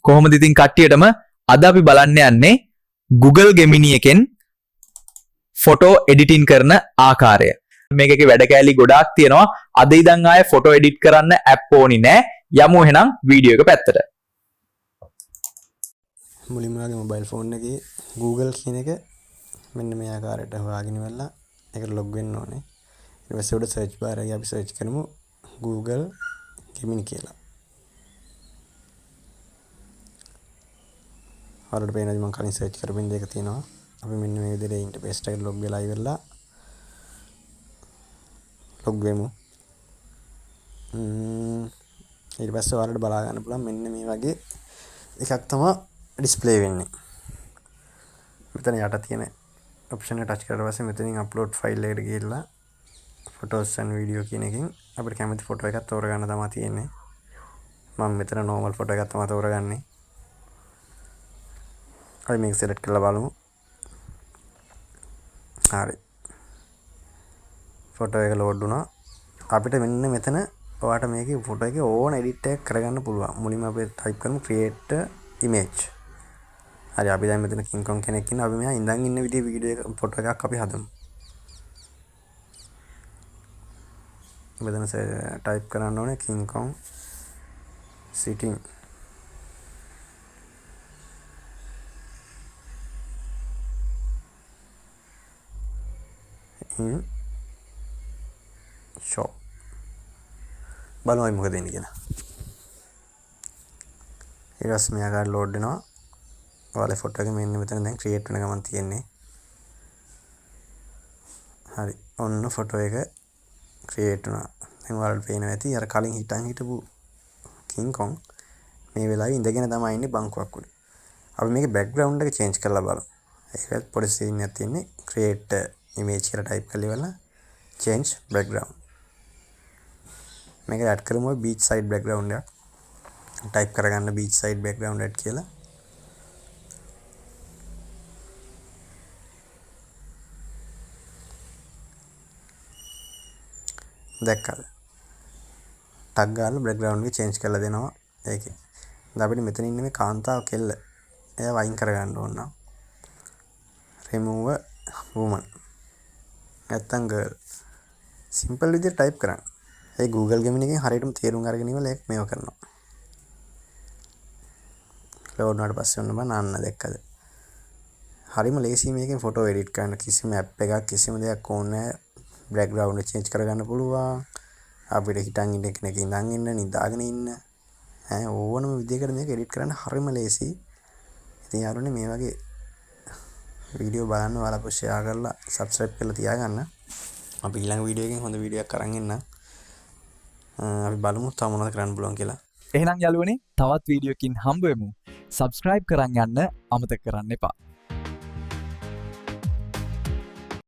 කොහොමද ඉතින් කට්ටියටම අද අපි බලන්න යන්නේ Google Gemini එකෙන් ෆොටෝ එඩිටින් කරන ආකාරය. මේකේ වැඩ කැලි ගොඩාක් තියෙනවා. අද ඉඳන් ආයේ ෆොටෝ එඩිට් කරන්න ඇප් ඕනි නෑ. යමු එහෙනම් වීඩියෝ එක පැත්තට. මුලින්ම ආගේ මොබයිල් ෆෝන් එකේ Google කියන එක මෙන්න මේ ආකාරයට හොයාගෙන ඉවරලා ඒකට ලොග් වෙන්න ඕනේ. ඊට පස්සේ උඩ සර්ච් බාර් එකේ අපි සර්ච් කරමු Google Gemini කියලා. හරියට පේනවාද මම කලින් සර්ච් කරපින් දෙක තියෙනවා. අපි මෙන්න මේ විදිහට ඉන්ටර්ෆේස් එකට ලොග් වෙලා ඉවරලා ලොග් වෙමු. ඊට පස්සේ ඔයාලට බලා ගන්න පුළුවන් මෙන්න මේ වගේ එකක් තමයි ඩිස්ප්ලේ වෙන්නේ. මෙතන යට තියෙන ඔප්ෂන් එක ටච් කරලා පස්සේ මෙතනින් අප්ලෝඩ් ෆයිල් එකට ගිහිල්ලා ෆොටෝස් and වීඩියෝ කියන එකෙන් අපිට කැමති ෆොටෝ එකක් තෝරගන්න තමයි තියෙන්නේ. මම මෙතන normal ෆොටෝ එකක් තමයි තෝරගන්නේ. අපි මේක select කරලා බලමු. හරි. ෆොටෝ එක ලෝඩ් වුණා. අපිට මෙන්න මෙතන ඔයාට මේකේ ෆොටෝ එකේ ඕන එඩිට් එකක් කරගන්න පුළුවන්. මුලින්ම අපි ටයිප් කරමු create image. හරි අපි දැන් මෙතන King Kong කෙනෙක් ඉන්නවා. අපි මෙහා ඉඳන් ඉන්න විදිහේ වීඩියෝ එක ෆොටෝ එකක් අපි හදමු. මෙතන ටයිප් කරන්න ඕනේ King Kong sitting. in shop. බලමු මොකද වෙන්නේ කියලා. ඊට පස්සේ මෙයා ගාන ලෝඩ් වෙනවා. ඔයාලේ ෆොටෝ එක මෙන්න මෙතන දැන් ක්‍රියේට් වෙන ගමන් තියෙන්නේ. හරි. ඔන්න ෆොටෝ එක ක්‍රියේට් වුණා. දැන් ඔයාලට පේනවා ඇති අර කලින් හිටපු King Kong මේ වෙලාවේ ඉඳගෙන තමයි ඉන්නේ බංකුවක් උඩ. අපි මේකේ බෑග්ග්‍රවුන්ඩ් එක චේන්ජ් කරලා බලමු. ඒකත් පොඩි සීන් එකක් තියෙන්නේ. create image කියලා ටයිප් කරලා ඉවරලා change background. මේක ඇඩ් කරමු beach side background එක. ටයිප් කරගන්න beach side background ඇඩ් කියලා. දැක්කද? ටග් ගාලා background එක change කරලා දෙනවා ඒකේ. දැන් අපිට මෙතන ඉන්නේ මේ කාන්තාව කෙල්ල. එයා වයින් කරගන්න ඕන නම් remove woman. නැත්තම් girl. simple විදිහට ටයිප් කරන්න. ඒ Google Gemini එකෙන් හරියටම තේරුම් අරගෙන ඉවරලා ඒක මේව කරනවා. ලෝඩ් වුණාට පස්සේ ඔන්න බලන්න අන්න දැක්කද? හරිම ලේසි මේකෙන් ෆොටෝ එඩිට් කරන්න. කිසිම ඇප් එකක් කිසිම දෙයක් ඕනේ නැහැ. බෑග්ග්‍රවුන්ඩ් එක චේන්ජ් කරගන්න පුළුවන්. අපිට හිටන් ඉන්න කෙනෙක් ඉඳන් ඉන්න නිදාගෙන ඉන්න ඕනම විදිහකට මේක එඩිට් කරන්න හරිම ලේසි. ඉතින් යාළුවනේ මේ වගේ වීඩියෝ බලන්න ඔයාලා අපිට ෂෙයා කරලා සබ්ස්ක්‍රයිබ් කරලා තියාගන්න. අපි ඊළඟ වීඩියෝ එකෙන් හොඳ වීඩියෝ එකක් අරන් එන්න. අපි බලමු තව මොනවද කරන්න පුළුවන් කියලා. එහෙනම් යාළුවනේ තවත් වීඩියෝ එකකින් හම්බ වෙමු. subscribe කරන් යන්න අමතක කරන්න එපා.